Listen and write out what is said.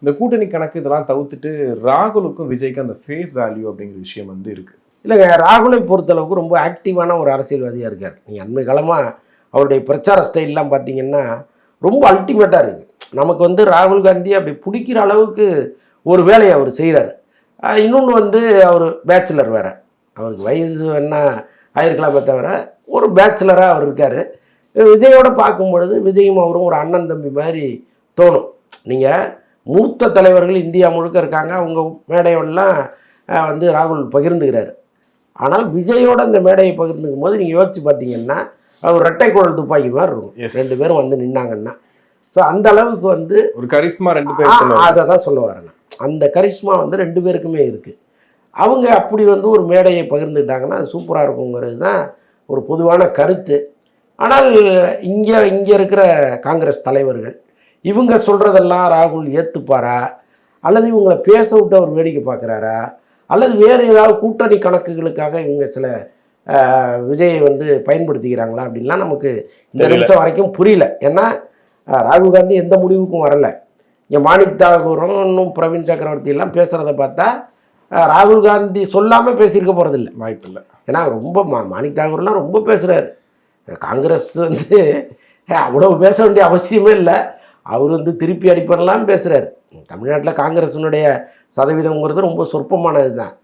இந்த கூட்டணி கணக்கு இதெல்லாம் தவிர்த்துட்டு ராகுலுக்கும் விஜய்க்கும் அந்த ஃபேஸ் வேல்யூ அப்படிங்கிற விஷயம் வந்து இருக்கு. இல்லைங்க, ராகுலை பொறுத்தளவுக்கு ரொம்ப ஆக்டிவான ஒரு அரசியல்வாதியாக இருக்கார். நீங்கள் அண்மை காலமாக அவருடைய பிரச்சார ஸ்டைல்லாம் பார்த்தீங்கன்னா ரொம்ப அல்டிமேட்டாக இருக்குது. நமக்கு வந்து ராகுல் காந்தி அப்படி பிடிக்கிற அளவுக்கு ஒரு வேலையை அவர் செய்கிறார். இன்னொன்று வந்து அவர் பேச்சுலர் வேறு, அவருக்கு வயது என்ன ஆயிருக்கலாமே தவிர ஒரு பேச்சுலராக அவர் இருக்கார். விஜயோட பார்க்கும் பொழுது விஜயும் அவரும் ஒரு அண்ணன் தம்பி மாதிரி தோணும். நீங்கள் மூத்த தலைவர்கள் இந்தியா முழுக்க இருக்காங்க, அவங்க மேடையோடலாம் வந்து ராகுல் பகிர்ந்துக்கிறாரு. ஆனால் விஜயோட இந்த மேடையை பகிர்ந்துக்கும் போது நீங்கள் யோசிச்சு பார்த்தீங்கன்னா அவர் ரெட்டை குழல் துப்பாக்கி மாதிரி இருக்கும். ரெண்டு பேரும் வந்து நின்னாங்கன்னா ஸோ அந்த அளவுக்கு வந்து ஒரு கரிஸ்மா ரெண்டு பேரும், அதை தான் சொல்ல வரேன். அந்த கரிஸ்மா வந்து ரெண்டு பேருக்குமே இருக்குது. அவங்க அப்படி வந்து ஒரு மேடையை பகிர்ந்துக்கிட்டாங்கன்னா அது சூப்பராக இருக்குங்கிறது தான் ஒரு பொதுவான கருத்து. ஆனால் இங்கே இருக்கிற காங்கிரஸ் தலைவர்கள் இவங்க சொல்கிறதெல்லாம் ராகுல் ஏற்றுப்பாரா, அல்லது இவங்களை பேச விட்டு அவர் வேடிக்கை பார்க்குறாரா, அல்லது வேறு ஏதாவது கூட்டணி கணக்குகளுக்காக இவங்க சில விஜயை வந்து பயன்படுத்திக்கிறாங்களா அப்படின்லாம் நமக்கு இந்த நிமிஷம் வரைக்கும் புரியல. ஏன்னா ராகுல் காந்தி எந்த முடிவுக்கும் வரலை. இங்கே மாணிக் தாகூரும் இன்னும் பிரவீன் சக்கரவர்த்தி எல்லாம் பேசுகிறத பார்த்தா ராகுல் காந்தி சொல்லாமல் பேசியிருக்க போகிறதில்ல, வாய்ப்பு இல்லை. ஏன்னா ரொம்ப மாணிக் தாகூர்லாம் ரொம்ப பேசுகிறாரு. காங்கிரஸ் வந்து அவ்வளோ பேச வேண்டிய அவசியமே இல்லை, அவர் வந்து திருப்பி அடிப்படலாம் பேசுகிறார். தமிழ்நாட்டில் காங்கிரஸினுடைய சதவீதங்கிறது ரொம்ப சொற்பமானது தான்.